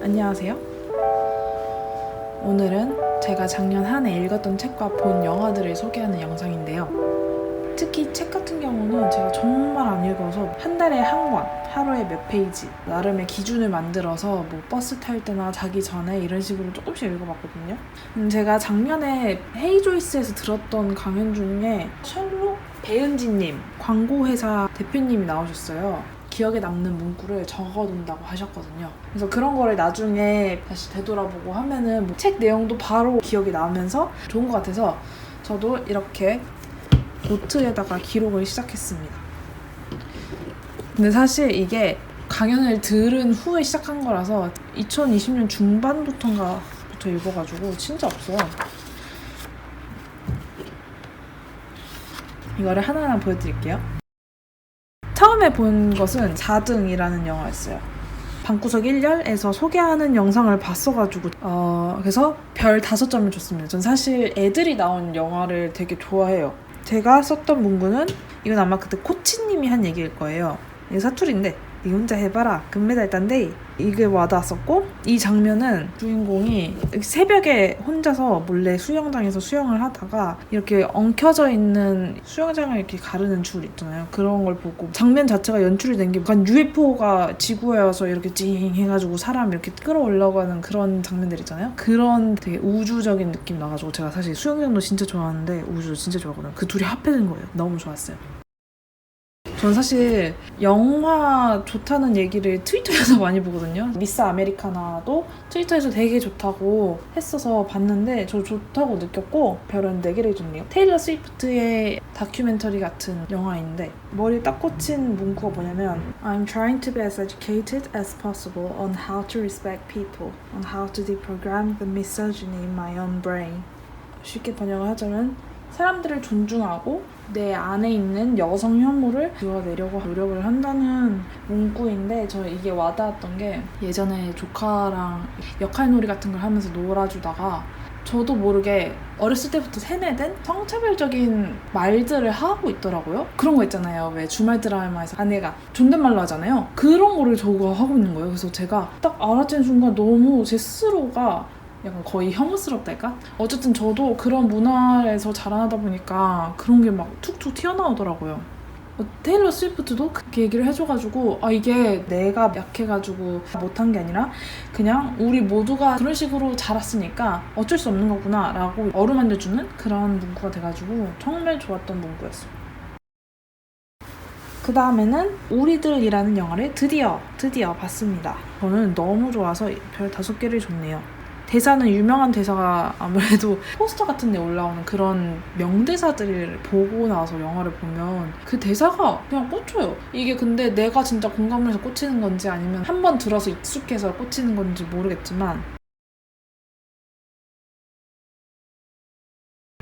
안녕하세요. 오늘은 제가 작년 한 해 읽었던 책과 본 영화들을 소개하는 영상인데요. 특히 책 같은 경우는 제가 정말 안 읽어서 한 달에 한 권, 하루에 몇 페이지 나름의 기준을 만들어서 뭐 버스 탈 때나 자기 전에 이런 식으로 조금씩 읽어봤거든요. 제가 작년에 헤이조이스에서 들었던 강연 중에 셜록 배은지님, 광고회사 대표님이 나오셨어요. 기억에 남는 문구를 적어둔다고 하셨거든요. 그래서 그런 거를 나중에 다시 되돌아보고 하면은 뭐 책 내용도 바로 기억이 나면서 좋은 것 같아서 저도 이렇게 노트에다가 기록을 시작했습니다. 근데 사실 이게 강연을 들은 후에 시작한 거라서 2020년 중반부터 읽어가지고 진짜 없어요. 이거를 하나하나 보여드릴게요. 처음에 본 것은 4등이라는 영화였어요. 방구석 1열에서 소개하는 영상을 봤어가지고 그래서 별 5점을 줬습니다. 전 사실 애들이 나온 영화를 되게 좋아해요. 제가 썼던 문구는 이건 아마 그때 코치님이 한 얘기일 거예요. 이게 사투리인데 니 혼자 해봐라 금메달 딴데 이게 와닿았었고, 이 장면은 주인공이 새벽에 혼자서 몰래 수영장에서 수영을 하다가 이렇게 엉켜져 있는 수영장을 이렇게 가르는 줄 있잖아요. 그런 걸 보고 장면 자체가 연출이 된 게 약간 UFO가 지구에 와서 이렇게 찡 해가지고 사람 이렇게 끌어올라가는 그런 장면들 있잖아요. 그런 되게 우주적인 느낌 나가지고 제가 사실 수영장도 진짜 좋아하는데 우주도 진짜 좋아하거든요. 그 둘이 합해진 거예요. 너무 좋았어요. 전 사실 영화 좋다는 얘기를 트위터에서 많이 보거든요. 미스 아메리카나도 트위터에서 되게 좋다고 했어서 봤는데 저 좋다고 느꼈고 별은 4개를 줬네요. 테일러 스위프트의 다큐멘터리 같은 영화인데 머리에 딱 꽂힌 문구가 뭐냐면 I'm trying to be as educated as possible on how to respect people, on how to deprogram the misogyny in my own brain. 쉽게 번역을 하자면 사람들을 존중하고 내 안에 있는 여성 혐오를 지워내려고 노력을 한다는 문구인데, 저 이게 와닿았던 게 예전에 조카랑 역할놀이 같은 걸 하면서 놀아주다가 저도 모르게 어렸을 때부터 세뇌된 성차별적인 말들을 하고 있더라고요. 그런 거 있잖아요. 왜 주말 드라마에서 아내가 존댓말로 하잖아요. 그런 거를 저가 하고 있는 거예요. 그래서 제가 딱 알아챈 순간 너무 제 스스로가 약간 거의 혐오스럽달까? 어쨌든 저도 그런 문화에서 자라나다 보니까 그런 게 막 툭툭 튀어나오더라고요. 테일러 스위프트도 그렇게 얘기를 해줘가지고 이게 내가 약해가지고 못한 게 아니라 그냥 우리 모두가 그런 식으로 자랐으니까 어쩔 수 없는 거구나 라고 어루만져주는 그런 문구가 돼가지고 정말 좋았던 문구였어요. 그 다음에는 우리들이라는 영화를 드디어 봤습니다. 저는 너무 좋아서 별 5개를 줬네요. 대사는 유명한 대사가 아무래도 포스터 같은 데 올라오는 그런 명대사들을 보고 나서 영화를 보면 그 대사가 그냥 꽂혀요. 이게 근데 내가 진짜 공감을 해서 꽂히는 건지 아니면 한 번 들어서 익숙해서 꽂히는 건지 모르겠지만,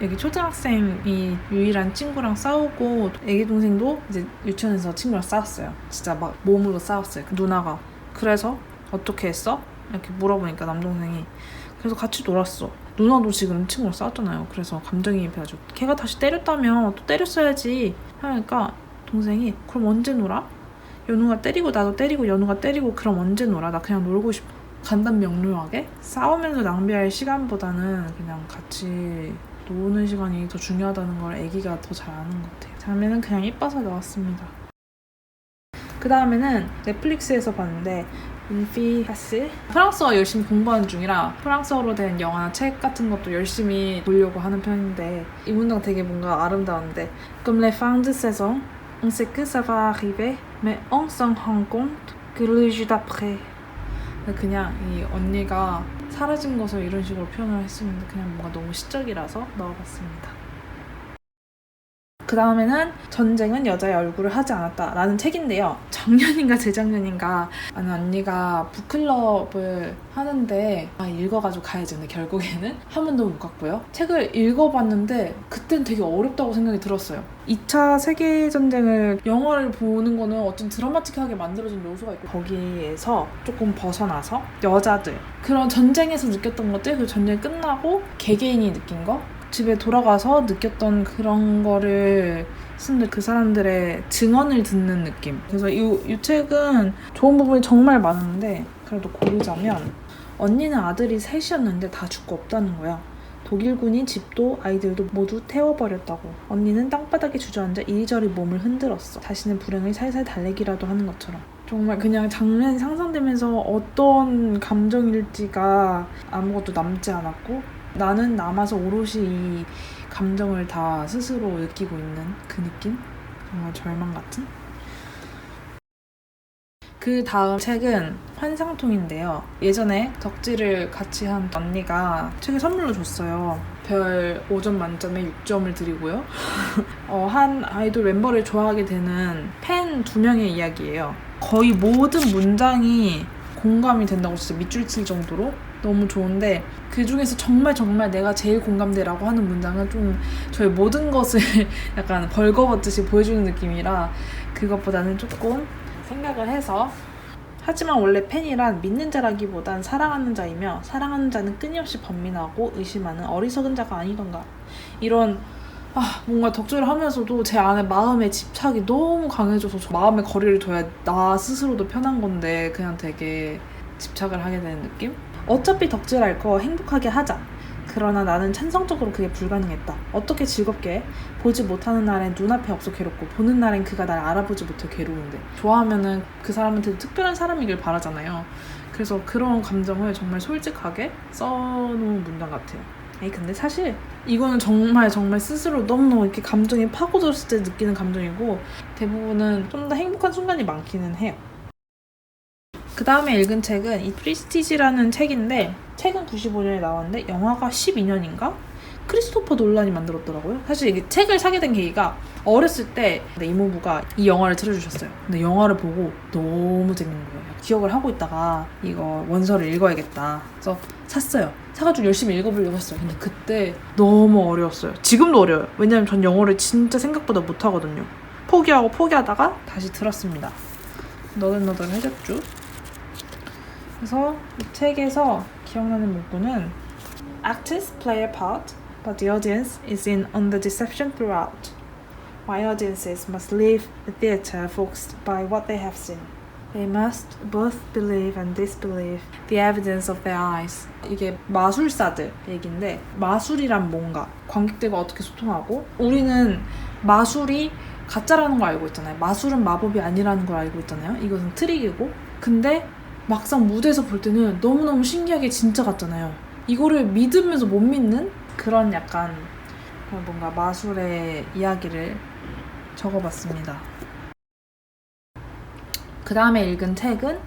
여기 초등학생이 유일한 친구랑 싸우고 애기 동생도 이제 유치원에서 친구랑 싸웠어요. 진짜 막 몸으로 싸웠어요. 누나가 그래서 어떻게 했어? 이렇게 물어보니까 남동생이 그래서 같이 놀았어. 누나도 지금 친구랑 싸웠잖아요. 그래서 감정이입해가지고 걔가 다시 때렸다면 또 때렸어야지 하니까 동생이 그럼 언제 놀아? 연우가 때리고 나도 때리고 연우가 때리고 그럼 언제 놀아? 나 그냥 놀고 싶어. 간단 명료하게 싸우면서 낭비할 시간보다는 그냥 같이 노는 시간이 더 중요하다는 걸 애기가 더 잘 아는 것 같아요. 장면은 그냥 이뻐서 나왔습니다. 그 다음에는 넷플릭스에서 봤는데 인피하스, 프랑스어 열심히 공부하는 중이라 프랑스어로 된 영화나 책 같은 것도 열심히 보려고 하는 편인데 이 문장 되게 뭔가 아름다운데 Comme les fins de saison, on sait que ça va arriver, mais on s'en rend compte que le jour d'après. 그냥 이 언니가 사라진 것을 이런 식으로 표현을 했으면 그냥 뭔가 너무 시적이라서 넣어봤습니다. 그 다음에는 전쟁은 여자의 얼굴을 하지 않았다 라는 책인데요. 작년인가 재작년인가 아는 언니가 북클럽을 하는데 읽어가지고 가야지. 근데 결국에는 한 번도 못 갔고요. 책을 읽어봤는데 그땐 되게 어렵다고 생각이 들었어요. 2차 세계전쟁을 영화를 보는 거는 어떤 드라마틱하게 만들어진 요소가 있고 거기에서 조금 벗어나서 여자들 그런 전쟁에서 느꼈던 것들, 그 전쟁이 끝나고 개개인이 느낀 거, 집에 돌아가서 느꼈던 그런 거를 쓴 그 사람들의 증언을 듣는 느낌. 그래서 이 책은 좋은 부분이 정말 많은데 그래도 고르자면 언니는 아들이 셋이었는데 다 죽고 없다는 거야. 독일군이 집도 아이들도 모두 태워버렸다고. 언니는 땅바닥에 주저앉아 이리저리 몸을 흔들었어. 자신의 불행을 살살 달래기라도 하는 것처럼. 정말 그냥 장면이 상상되면서 어떤 감정일지가 아무것도 남지 않았고 나는 남아서 오롯이 이 감정을 다 스스로 느끼고 있는 그 느낌? 정말 절망 같은? 그 다음 책은 환상통인데요. 예전에 덕질을 같이 한 언니가 책을 선물로 줬어요. 별 5점 만점에 6점을 드리고요. 한 아이돌 멤버를 좋아하게 되는 팬 2명의 이야기예요. 거의 모든 문장이 공감이 된다고 진짜 밑줄 칠 정도로 너무 좋은데 그 중에서 정말 내가 제일 공감되라고 하는 문장은 좀 저의 모든 것을 약간 벌거벗듯이 보여주는 느낌이라 그것보다는 조금 생각을 해서 하지만 원래 팬이란 믿는 자라기보단 사랑하는 자이며 사랑하는 자는 끊임없이 번민하고 의심하는 어리석은 자가 아니던가 이런 뭔가 덕질을 하면서도 제 안에 마음의 집착이 너무 강해져서 마음의 거리를 둬야 나 스스로도 편한 건데 그냥 되게 집착을 하게 되는 느낌? 어차피 덕질할 거 행복하게 하자. 그러나 나는 찬성적으로 그게 불가능했다. 어떻게 즐겁게 보지 못하는 날엔 눈앞에 없어 괴롭고 보는 날엔 그가 날 알아보지 못해 괴로운데 좋아하면은 그 사람한테 특별한 사람이길 바라잖아요. 그래서 그런 감정을 정말 솔직하게 써놓은 문장 같아요. 근데 사실 이거는 정말 스스로 너무너무 이렇게 감정이 파고들었을 때 느끼는 감정이고 대부분은 좀 더 행복한 순간이 많기는 해요. 그 다음에 읽은 책은 이 프리스티지라는 책인데 책은 95년에 나왔는데 영화가 12년인가? 크리스토퍼 놀란이 만들었더라고요. 사실 이게 책을 사게 된 계기가 어렸을 때 이모부가 이 영화를 틀어주셨어요. 근데 영화를 보고 너무 재밌는 거예요. 기억을 하고 있다가 이거 원서를 읽어야겠다. 그래서 샀어요. 사가지고 열심히 읽어보려고 했어요. 근데 그때 너무 어려웠어요. 지금도 어려워요. 왜냐면 전 영어를 진짜 생각보다 못하거든요. 포기하다가 다시 들었습니다. 너덜너덜해졌죠? 그래서 이 책에서 기억나는 문구는 Actors play a part, but the audience is in on the deception throughout. My audiences must leave the theatre focused by what they have seen. They must both believe and disbelieve the evidence of their eyes. 이게 마술사들 얘기인데 마술이란 뭔가, 관객들과 어떻게 소통하고 우리는 마술이 가짜라는 걸 알고 있잖아요. 마술은 마법이 아니라는 걸 알고 있잖아요. 이것은 트릭이고 근데 막상 무대에서 볼 때는 너무너무 신기하게 진짜 같잖아요. 이거를 믿으면서 못 믿는 그런 약간 뭔가 마술의 이야기를 적어봤습니다. 그 다음에 읽은 책은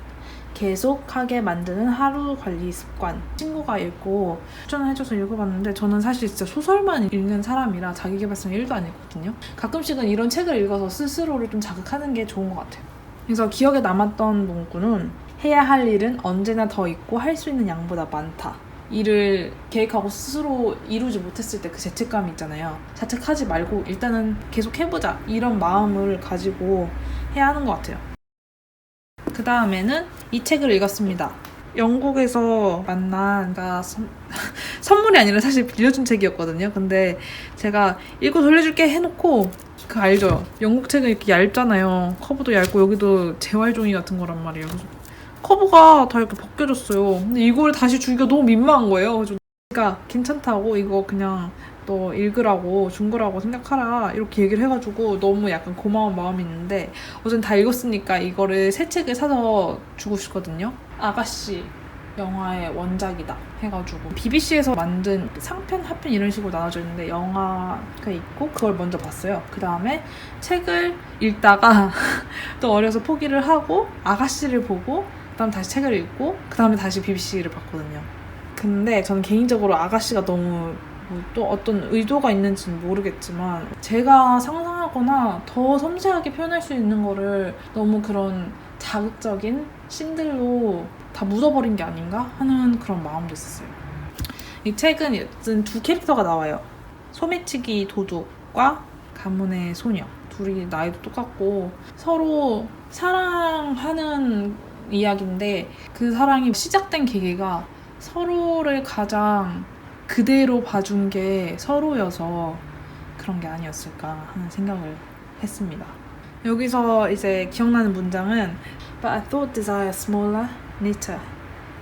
계속하게 만드는 하루 관리 습관. 친구가 읽고 추천해줘서 읽어봤는데 저는 사실 진짜 소설만 읽는 사람이라 자기계발서는 1도 안 읽거든요. 가끔씩은 이런 책을 읽어서 스스로를 좀 자극하는 게 좋은 것 같아요. 그래서 기억에 남았던 문구는 해야 할 일은 언제나 더 있고 할 수 있는 양보다 많다. 일을 계획하고 스스로 이루지 못했을 때 그 죄책감이 있잖아요. 자책하지 말고 일단은 계속 해보자. 이런 마음을 가지고 해야 하는 것 같아요. 그 다음에는 이 책을 읽었습니다. 영국에서 만난 선물이 아니라 사실 빌려준 책이었거든요. 근데 제가 읽고 돌려줄게 해놓고 그 알죠? 영국 책은 이렇게 얇잖아요. 커버도 얇고 여기도 재활종이 같은 거란 말이에요. 그래서 커버가 다 이렇게 벗겨졌어요. 근데 이걸 다시 주기가 너무 민망한 거예요. 그래서 그러니까 괜찮다고 이거 그냥 너 읽으라고 준 거라고 생각하라 이렇게 얘기를 해가지고 너무 약간 고마운 마음이 있는데 어쨌든 다 읽었으니까 이거를 새 책을 사서 주고 싶거든요. 아가씨 영화의 원작이다 해가지고 BBC에서 만든 상편, 하편 이런 식으로 나눠져 있는데 영화가 있고 그걸 먼저 봤어요. 그 다음에 책을 읽다가 또 어려서 포기를 하고 아가씨를 보고 그 다음 다시 책을 읽고 그 다음에 다시 BBC를 봤거든요. 근데 저는 개인적으로 아가씨가 너무 또 어떤 의도가 있는지는 모르겠지만 제가 상상하거나 더 섬세하게 표현할 수 있는 거를 너무 그런 자극적인 씬들로 다 묻어버린 게 아닌가 하는 그런 마음도 있었어요. 이 책은 여튼 두 캐릭터가 나와요. 소매치기 도둑과 가문의 소녀. 둘이 나이도 똑같고 서로 사랑하는 이야기인데 그 사랑이 시작된 계기가 서로를 가장 그대로 봐준 게 서로여서 그런 게 아니었을까 하는 생각을 했습니다. 여기서 이제 기억나는 문장은 But I thought desire smaller, neater.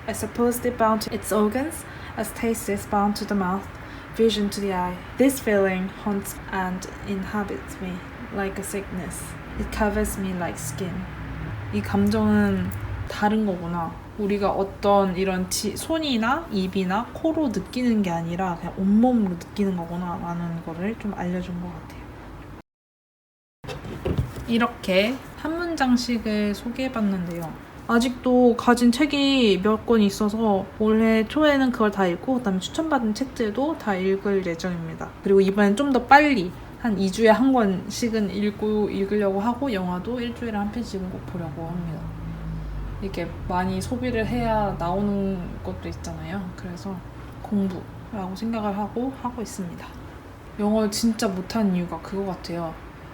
I suppose they're bound to its organs, as taste is bound to the mouth, vision to the eye. This feeling haunts and inhabits me like a sickness. It covers me like skin. 이 감정은 다른 거구나. 우리가 어떤 이런 손이나 입이나 코로 느끼는 게 아니라 그냥 온몸으로 느끼는 거구나 라는 거를 좀 알려준 것 같아요. 이렇게 한 문장씩을 소개해봤는데요. 아직도 가진 책이 몇 권 있어서 올해 초에는 그걸 다 읽고 그다음에 추천받은 책들도 다 읽을 예정입니다. 그리고 이번엔 좀 더 빨리 한 2주에 한 권씩은 읽으려고 하고 영화도 일주일에 한 편씩은 꼭 보려고 합니다. 이렇게 많이 소비를 해야 나오는 것도 있잖아요. 그래서 공부라고 생각을 하고 있습니다. 영어를 진짜 못하는 이유가 그거 같아요.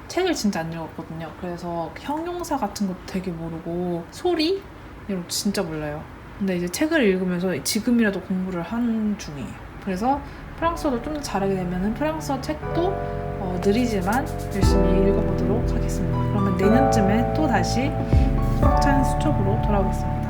책을 진짜 안 읽었거든요. 그래서 형용사 같은 것도 되게 모르고 소리? 이런 거 진짜 몰라요. 근데 이제 책을 읽으면서 지금이라도 공부를 한 중이에요. 그래서 프랑스어도 좀 더 잘하게 되면 프랑스어 책도 느리지만 열심히 읽어보도록 하겠습니다. 그러면 내년쯤에 또 다시 꽉 찬 수첩으로 돌아오겠습니다.